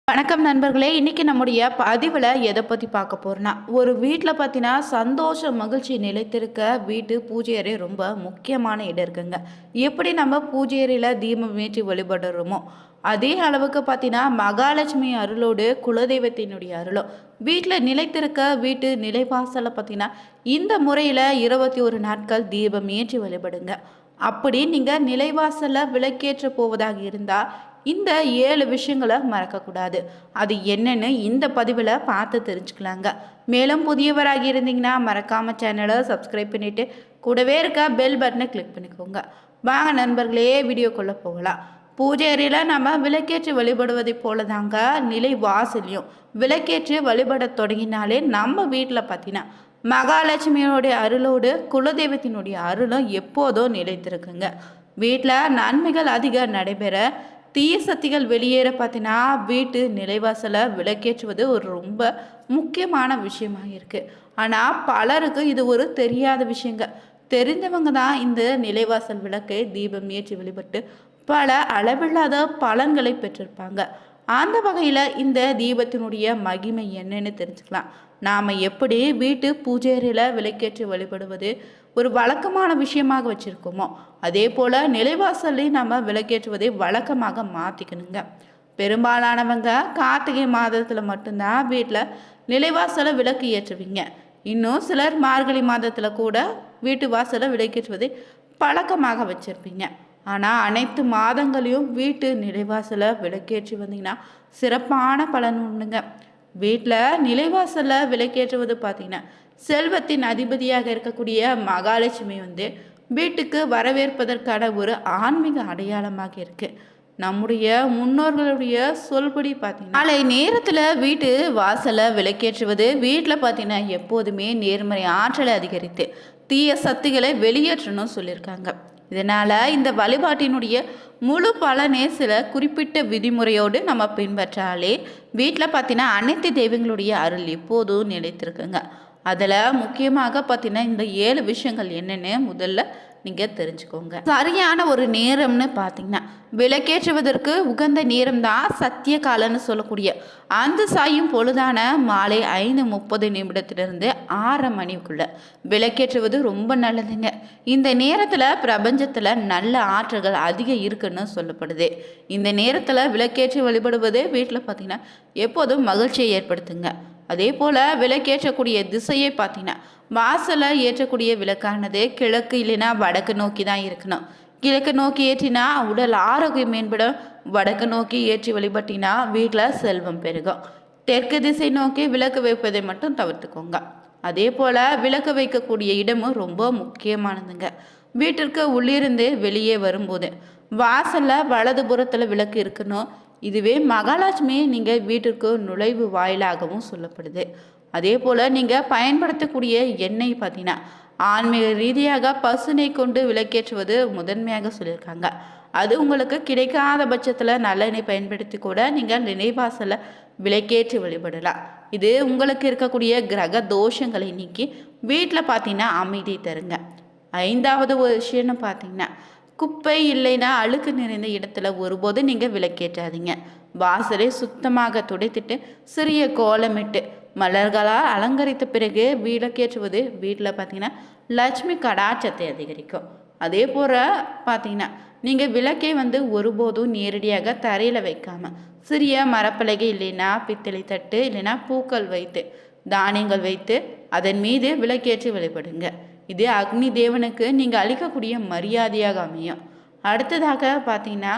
வணக்கம் நண்பர்களே. இன்னைக்கு நம்முடைய பதிவில் எதை பற்றி பார்க்க போகிறோன்னா, ஒரு வீட்டில் பார்த்தீங்கன்னா சந்தோஷம் மகிழ்ச்சி நிலைத்திருக்க வீட்டு பூஜை அறை ரொம்ப முக்கியமான இடம் இருக்குங்க. எப்படி நம்ம பூஜை அறையில் தீபம் ஏற்றி வழிபடுறோமோ அதே அளவுக்கு பார்த்தீங்கன்னா மகாலட்சுமி அருளோடு குலதெய்வத்தினுடைய அருளும் வீட்டில் நிலைத்திருக்க வீட்டு நிலைவாசலை பார்த்தீங்கன்னா இந்த முறையில் 21 நாட்கள் தீபம் ஏற்றி வழிபடுங்க. அப்படி நீங்கள் நிலைவாசலில் விளக்கேற்ற போவதாக இருந்தால் இந்த 7 விஷயங்களை மறக்கக்கூடாது. அது என்னன்னு இந்த பதிவில் பார்த்து தெரிஞ்சுக்கலாங்க. மேலும் புதியவராகி இருந்தீங்கன்னா மறக்காமல் சேனலை சப்ஸ்கிரைப் பண்ணிவிட்டு கூடவே இருக்க பெல் பட்டனை கிளிக் பண்ணிக்கோங்க. வாங்க நண்பர்களே, வீடியோக்குள்ளே போகலாம். பூஜை அறையில் நம்ம விளக்கேற்றி வழிபடுவதை போல தாங்க நிலை வாசலையும் விளக்கேற்றி வழிபட தொடங்கினாலே நம்ம வீட்டில் பார்த்தீங்கன்னா மகாலட்சுமியோடைய அருளோடு குலதெய்வத்தினுடைய அருளும் எப்போதும் நிலைத்திருக்குங்க. வீட்டில் நன்மைகள் அதிகம் நடைபெற தீய சக்திகள் வெளியேற பார்த்தீங்கன்னா வீட்டு நிலைவாசலை விளக்கேற்றுவது ஒரு ரொம்ப முக்கியமான விஷயமாக இருக்குது. ஆனால் பலருக்கு இது ஒரு தெரியாத விஷயங்க. தெரிந்தவங்க தான் இந்த நிலைவாசல் விளக்கை தீபம் ஏற்றி வழிபட்டு பல அளவில்லாத பலன்களை பெற்றிருப்பாங்க. அந்த வகையில் இந்த தீபத்தினுடைய மகிமை என்னன்னு தெரிஞ்சுக்கலாம். நாம் எப்படி வீட்டு பூஜை அறையில் விளக்கேற்றி வழிபடுவது ஒரு வழக்கமான விஷயமாக வச்சுருக்கோமோ அதே போல் நிலைவாசலையும் நம்ம விளக்கேற்றுவதை வழக்கமாக மாற்றிக்கணுங்க. பெரும்பாலானவங்க கார்த்திகை மாதத்தில் மட்டும்தான் வீட்டில் நிலைவாசலை விளக்கு ஏற்றுவீங்க. இன்னும் சிலர் மார்கழி மாதத்தில் கூட வீட்டு வாசலை விளக்கேற்றுவதை பழக்கமாக வச்சுருப்பீங்க. ஆனால் அனைத்து மாதங்களையும் வீட்டு நிலைவாசலை விளக்கேற்றி வந்தீங்கன்னா சிறப்பான பலன் உண்டுங்க. வீட்டில் நிலைவாசலில் விளக்கேற்றுவது பார்த்திங்கன்னா செல்வத்தின் அதிபதியாக இருக்கக்கூடிய மகாலட்சுமி வீட்டுக்கு வரவேற்பதற்கான ஒரு ஆன்மீக அடையாளமாக இருக்குது. நம்முடைய முன்னோர்களுடைய சொல்படி பார்த்தீங்கன்னா நாளை நேரத்தில் வீட்டு வாசலை விளக்கேற்றுவது வீட்டில் பார்த்தீங்கன்னா எப்போதுமே நேர்மறை ஆற்றலை அதிகரித்து தீய சக்திகளை வெளியேற்றணும் சொல்லியிருக்காங்க. இதனால் இந்த வழிபாட்டினுடைய முழு பலனே சில குறிப்பிட்ட விதிமுறையோடு நம்ம பின்பற்றாலே வீட்டில் பார்த்தீங்கன்னா அனைத்து தெய்வங்களுடைய அருள் எப்போதும் நிலைத்திருக்குங்க. அதில் முக்கியமாக பார்த்தீங்கன்னா இந்த 7 விஷயங்கள் என்னென்னு முதல்ல நீங்கள் தெரிஞ்சுக்கோங்க. சரியான ஒரு நேரம்னு பார்த்தீங்கன்னா விளக்கேற்றுவதற்கு உகந்த நேரம் தான் சத்திய காலன்னு சொல்லக்கூடிய அந்த சாயும் பொழுதான மாலை 5:30 நிமிடத்திலிருந்து 6 மணிக்குள்ள விளக்கேற்றுவது ரொம்ப நல்லதுங்க. இந்த நேரத்தில் பிரபஞ்சத்தில் நல்ல ஆற்றல்கள் அதிகம் இருக்குன்னு சொல்லப்படுது. இந்த நேரத்தில் விளக்கேற்றி வழிபடுவது வீட்டில் பார்த்தீங்கன்னா எப்போதும் மகிழ்ச்சியை ஏற்படுத்துங்க. அதே போல் விளக்கேற்றக்கூடிய திசையை பார்த்தீங்கன்னா வாசலை ஏற்றக்கூடிய விளக்கானது கிழக்கு இல்லைன்னா வடக்கு நோக்கி தான் இருக்கணும். கிழக்கு நோக்கி ஏற்றினா உடல் ஆரோக்கியம் மேம்படும். வடக்கு நோக்கி ஏற்றி வழிபட்டினா வீட்டில் செல்வம் பெருகும். தெற்கு திசை நோக்கி விளக்கு வைப்பதை மட்டும் தவிர்த்துக்கோங்க. அதே போல் விளக்கு வைக்கக்கூடிய இடமும் ரொம்ப முக்கியமானதுங்க. வீட்டிற்கு உள்ளிருந்து வெளியே வரும்போது வாசலில் வலதுபுறத்தில் விளக்கு இருக்கணும். இதுவே மகாலட்சுமி நீங்கள் வீட்டிற்கு நுழைவு வாயிலாகவும் சொல்லப்படுது. அதே போல் நீங்கள் பயன்படுத்தக்கூடிய எண்ணெய் பார்த்தீங்கன்னா ஆன்மீக ரீதியாக பசுனை கொண்டு விளக்கேற்றுவது முதன்மையாக சொல்லியிருக்காங்க. அது உங்களுக்கு கிடைக்காத பட்சத்தில் நல்லெண்ணெய் பயன்படுத்தி கூட நீங்கள் நினைவாசலை விளக்கேற்றி வழிபடலாம். இது உங்களுக்கு இருக்கக்கூடிய கிரக தோஷங்களை நீக்கி வீட்டில் பார்த்தீங்கன்னா அமைதி தருங்க. 5வது ஒரு விஷயம்னு பார்த்தீங்கன்னா குப்பை இல்லைன்னா அழுக்கு நிறைந்த இடத்துல ஒருபோது நீங்கள் விளக்கேற்றாதீங்க. வாசலை சுத்தமாக துடைத்துட்டு சிறிய கோலமிட்டு மலர்களால் அலங்கரித்த பிறகு விளக்கேற்றுவது வீட்டில் பார்த்தீங்கன்னா லட்சுமி கடாட்சத்தை அதிகரிக்கும். அதே போல் பார்த்தீங்கன்னா நீங்கள் விளக்கை ஒருபோதும் நேரடியாக தரையில் வைக்காமல் சிறிய மரப்பலகை இல்லைன்னா பித்தளை தட்டு இல்லைன்னா பூக்கள் வைத்து தானியங்கள் வைத்து அதன் மீது விளக்கேற்றி வழிபடுங்க. இது அக்னி தேவனுக்கு நீங்கள் அளிக்கக்கூடிய மரியாதையாக அமையும். அடுத்ததாக பார்த்தீங்கன்னா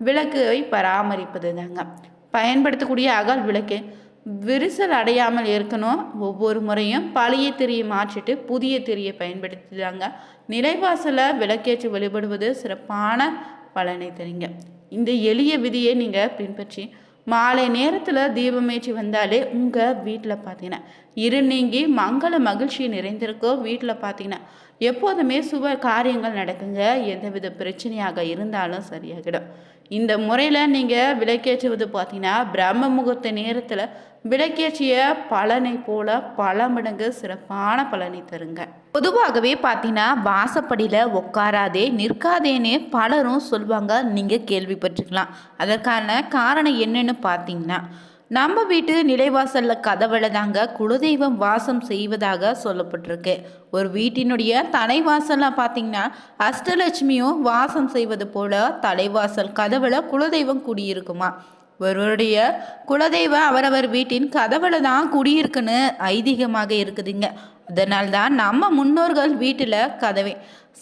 விளக்கை பராமரிப்பது தாங்க. பயன்படுத்தக்கூடிய அகல் விளக்கு விரிசல் அடையாமல் இருக்கணும். ஒவ்வொரு முறையும் பழைய திரியை மாற்றிட்டு புதிய திரியை பயன்படுத்தி தாங்க நிலைவாசலை விளக்கேற்றி வழிபடுவது சிறப்பான பலனை தருங்க. இந்த எளிய விதியை நீங்கள் பின்பற்றி மாலை நேரத்தில் தீபமேற்றி வந்தாலே உங்கள் வீட்டில் பார்த்தீங்கன்னா இருள் நீங்கி மங்கள மகிழ்ச்சி நிறைந்திருக்கோ. வீட்டில் பார்த்தீங்கன்னா எப்போதுமே சுப காரியங்கள் நடக்குங்க. எந்தவித பிரச்சனையாக இருந்தாலும் சரியாகிடும். இந்த முறையில் நீங்கள் விளக்கேற்றுவது பார்த்தீங்கன்னா பிரம்ம முகூர்த்த நேரத்தில் விளக்கேற்றிய பலனை போல பல மடங்கு சிறப்பான பலனை தருங்க. பொதுவாகவே பார்த்தீங்கன்னா வாசப்படியில் உட்காராதே நிற்காதேன்னு பலரும் சொல்லுவாங்க. நீங்கள் கேள்விப்பட்டிருக்கலாம். அதற்கான காரணம் என்னன்னு பார்த்தீங்கன்னா நம்ம வீட்டு நிலைவாசல்ல கதவுல தாங்க குலதெய்வம் வாசம் செய்வதாக சொல்லப்பட்டிருக்கு. ஒரு வீட்டினுடைய தலைவாசல்ல பார்த்தீங்கன்னா அஷ்டலட்சுமியும் வாசம் செய்வது போல தலைவாசல் கதவுல குலதெய்வம் குடியிருக்குமா. ஒருவருடைய குலதெய்வம் அவரவர் வீட்டின் கதவுல தான் குடியிருக்குன்னு ஐதீகமாக இருக்குதுங்க. அதனால்தான் நம்ம முன்னோர்கள் வீட்டில் கதவை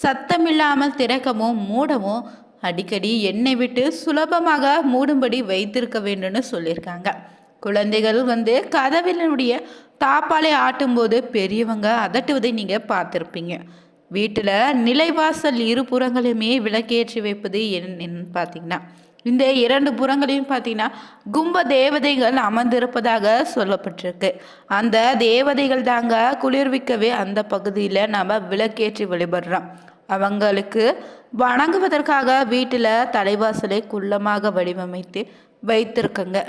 சத்தமில்லாமல் திறக்கவும் மூடவும் அடிக்கடி எண்ணெய் விட்டு சுலபமாக மூடும்படி வைத்திருக்க வேண்டும்னு சொல்லியிருக்காங்க. குழந்தைகள் கதவினுடைய தாப்பாலை ஆட்டும்போது பெரியவங்க அதட்டுவதை நீங்கள் பார்த்துருப்பீங்க. வீட்டில் நிலைவாசல் இரு புறங்களையுமே விளக்கேற்றி வைப்பது என்னன்னு பார்த்தீங்கன்னா இந்த இரண்டு புறங்களையும் பார்த்தீங்கன்னா கும்ப தேவதைகள் அமர்ந்திருப்பதாக சொல்லப்பட்டிருக்கு. அந்த தேவதைகள் தாங்க குளிர்விக்கவே அந்த பகுதியில் நம்ம விளக்கேற்றி வழிபடுறோம். அவங்களுக்கு வணங்குவதற்காக வீட்டில் தலைவாசலை குள்ளமாக வடிவமைத்து வைத்திருக்கங்க.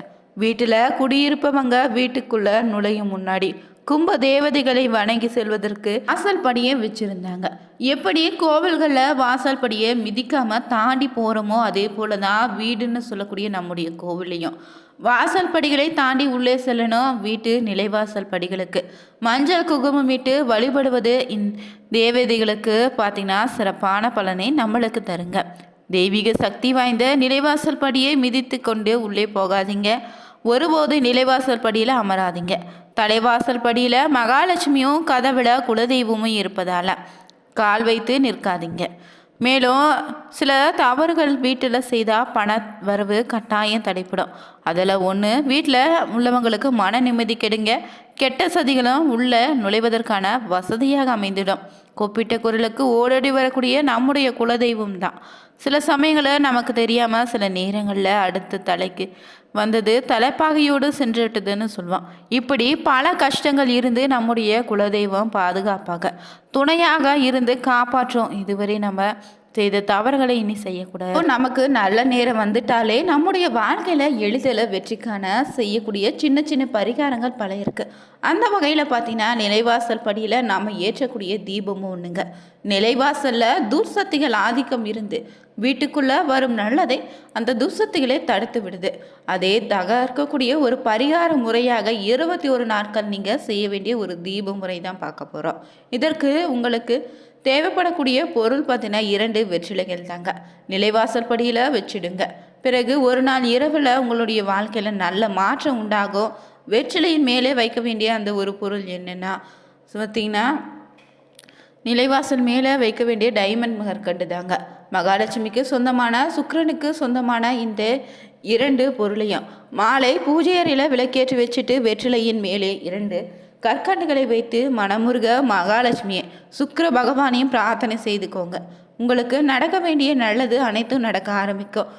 வீட்டில் குடியிருப்பவங்க வீட்டுக்குள்ள நுழையும் முன்னாடி கும்ப தேவதைகளை வணங்கி செல்வதற்கு வாசல் படியை வச்சிருந்தாங்க. எப்படி கோவில்களில் வாசல் படியை மிதிக்காம தாண்டி போகிறோமோ அதே போல தான் வீடுன்னு சொல்லக்கூடிய நம்முடைய கோவிலையும் வாசல் படிகளை தாண்டி உள்ளே செல்லணும். வீட்டு நிலைவாசல் படிகளுக்கு மஞ்சள் குங்குமம் விட்டு வழிபடுவது தேவதைகளுக்கு பார்த்தீங்கன்னா சிறப்பான பலனை நம்மளுக்கு தருங்க. தெய்வீக சக்தி வாய்ந்த நிலைவாசல் படியை மிதித்து கொண்டு உள்ளே போகாதீங்க. ஒருபோது நிலைவாசல் படியில் அமராதிங்க. தலைவாசல் படியில் மகாலட்சுமியும் கதவுல குலதெய்வமும் இருப்பதால் கால் வைத்து நிற்காதீங்க. மேலும் சில தவறுகள் வீட்டில் செய்தால் பண வரவு கட்டாயம் தடைப்படும். அதில் ஒன்று, வீட்டில் உள்ளவங்களுக்கு மன நிம்மதி கெடுங்க. கெட்ட சதிகளும் உள்ள நுழைவதற்கான வசதியாக அமைந்திடும். கூப்பிட்ட குரலுக்கு ஓடடி வரக்கூடிய நம்முடைய குலதெய்வம் தான். சில சமயங்களில் நமக்கு தெரியாமல் சில நேரங்களில் அடுத்த தலைக்கு வந்தது தலைப்பாகையோடு சென்றுவிட்டதுன்னு சொல்லுவோம். இப்படி பல கஷ்டங்கள் இருந்து நம்முடைய குலதெய்வம் பாதுகாப்பாக துணையாக இருந்து காப்பாற்றும். இதுவரை நம்ம செய்த தவறுகளை இனி செய்யக்கூடாது. நமக்கு நல்ல நேரம் வந்துட்டாலே நம்முடைய வாழ்க்கையில் எளிதில் வெற்றிக்கான செய்யக்கூடிய சின்ன சின்ன பரிகாரங்கள் பல இருக்குது. அந்த வகையில் பார்த்தீங்கன்னா நிலைவாசல் படியில் நாம் ஏற்றக்கூடிய தீபமும் ஒன்றுங்க. நிலைவாசலில் துர்சக்திகள் ஆதிக்கம் இருந்து வீட்டுக்குள்ளே வரும் நல்லதை அந்த துர்சக்திகளை தடுத்து விடுது. அதே தகர்க்கக்கூடிய ஒரு பரிகார முறையாக 21 நாட்கள் நீங்கள் செய்ய வேண்டிய ஒரு தீப முறை தான் பார்க்க போகிறோம். இதற்கு உங்களுக்கு தேவைப்படக்கூடிய பொருள் பார்த்தீங்கன்னா 2 வெற்றிலைகள் தாங்க. நிலைவாசல் படியில் வச்சிடுங்க. பிறகு ஒரு நாள் இரவில் உங்களுடைய வாழ்க்கையில் நல்ல மாற்றம் உண்டாகும். வெற்றிலையின் மேலே வைக்க வேண்டிய அந்த ஒரு பொருள் என்னென்னா பார்த்தீங்கன்னா நிலைவாசல் மேலே வைக்க வேண்டிய டைமண்ட் மகற்கண்டு தாங்க. மகாலட்சுமிக்கு சொந்தமான சுக்கிரனுக்கு சொந்தமான இந்த 2 பொருளையும் மாலை பூஜை அறையில் விளக்கேற்றி வச்சுட்டு வெற்றிலையின் மேலே 2 கற்கண்டுகளை வைத்து மனமுருக மகாலட்சுமியை சுக்கிர பகவானையும் பிரார்த்தனை செய்துக்கோங்க. உங்களுக்கு நடக்க வேண்டிய நல்லது அனைத்தும் நடக்க ஆரம்பிக்கும்.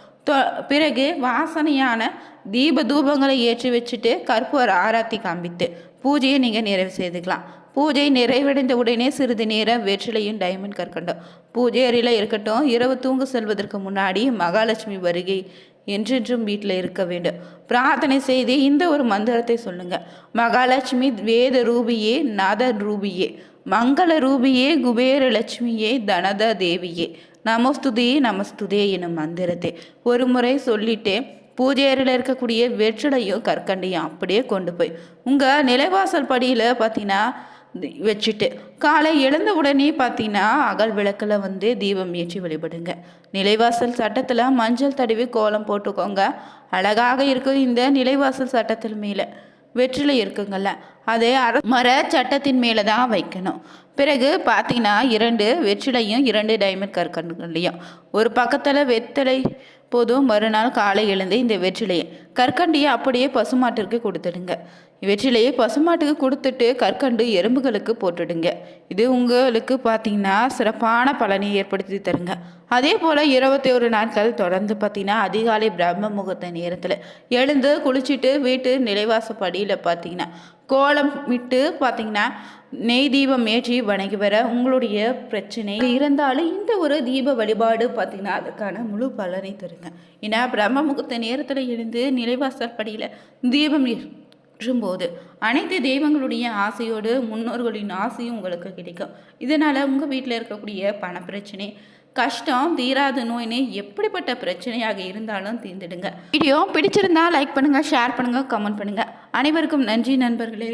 பிறகு வாசனையான தீப தூபங்களை ஏற்றி வச்சுட்டு கற்பூர ஆராத்தி காண்பித்து பூஜையை நீங்கள் நிறைவு செய்துக்கலாம். பூஜை நிறைவடைந்த உடனே சிறிது நேரம் வெற்றிலையும் டைமண்ட் கற்கண்டும் பூஜை அறையில் இருக்கட்டும். இரவு தூங்க செல்வதற்கு முன்னாடி மகாலட்சுமி வருகை என்றென்றும் வீட்டில் இருக்க வேண்டும். பிரார்த்தனை செய்து இந்த ஒரு மந்திரத்தை சொல்லுங்கள். மகாலட்சுமி வேத ரூபியே நத ரூபியே மங்கள ரூபியே குபேர லட்சுமியே தனத தேவியே நமஸ்துதே நமஸ்துதே எனும் மந்திரத்தை ஒரு முறை சொல்லிட்டு பூஜை அறையில் இருக்கக்கூடிய வெற்றிலையும் கற்கண்டையும் அப்படியே கொண்டு போய் உங்கள் நிலைவாசல் படியில் பார்த்தீங்கன்னா வச்சுட்டு காலை எழுந்த உடனே பார்த்தீங்கன்னா அகல் விளக்கில் தீபம் ஏற்றி வழிபடுங்க. நிலைவாசல் சட்டத்தில் மஞ்சள் தடவி கோலம் போட்டுக்கோங்க. அழகாக இருக்கும் இந்த நிலைவாசல் சட்டத்தில் மேலே வெற்றிலை இருக்குங்கள்ல அதே மர சட்டத்தின் மேலே தான் வைக்கணும். பிறகு பார்த்தீங்கன்னா 2 வெற்றிலையும் 2 டைமண்ட் கற்கண்டுகளையும் ஒரு பக்கத்தில் வெத்தலை போதும். மறுநாள் காலை எழுந்து இந்த வெற்றிலையை கற்கண்டியை அப்படியே பசுமாட்டிற்கு கொடுத்துடுங்க. வெற்றிலையை பசுமாட்டுக்கு கொடுத்துட்டு கற்கண்டு எறும்புகளுக்கு போட்டுடுங்க. இது உங்களுக்கு பார்த்தீங்கன்னா சிறப்பான பலனை ஏற்படுத்தி தருங்க. அதே போல் 21 நாட்கள் தொடர்ந்து பார்த்தீங்கன்னா அதிகாலை பிரம்ம முகூர்த்த நேரத்தில் எழுந்து குளிச்சுட்டு வீட்டு நிலைவாசப்படியில் பார்த்தீங்கன்னா கோலம் விட்டு பார்த்தீங்கன்னா நெய் தீபம் ஏற்றி வணங்கி வர உங்களுடைய பிரச்சனை இருந்தாலும் இந்த ஒரு தீப வழிபாடு பார்த்தீங்கன்னா அதுக்கான முழு பலனை தருங்க. ஏன்னா பிரம்ம முகூர்த்த நேரத்தில் எழுந்து நிலைவாசல் படியில் தீபம் போது அனைத்து தெய்வங்களுடைய ஆசையோடு முன்னோர்களின் ஆசையும் உங்களுக்கு கிடைக்கும். இதனால் உங்கள் வீட்டில் இருக்கக்கூடிய பண பிரச்சனை கஷ்டம் தீராத நோயின்னு எப்படிப்பட்ட பிரச்சனையாக இருந்தாலும் தீர்ந்துடுங்க. வீடியோ பிடிச்சிருந்தா லைக் பண்ணுங்கள், ஷேர் பண்ணுங்கள், கமெண்ட் பண்ணுங்கள். அனைவருக்கும் நன்றி நண்பர்களே.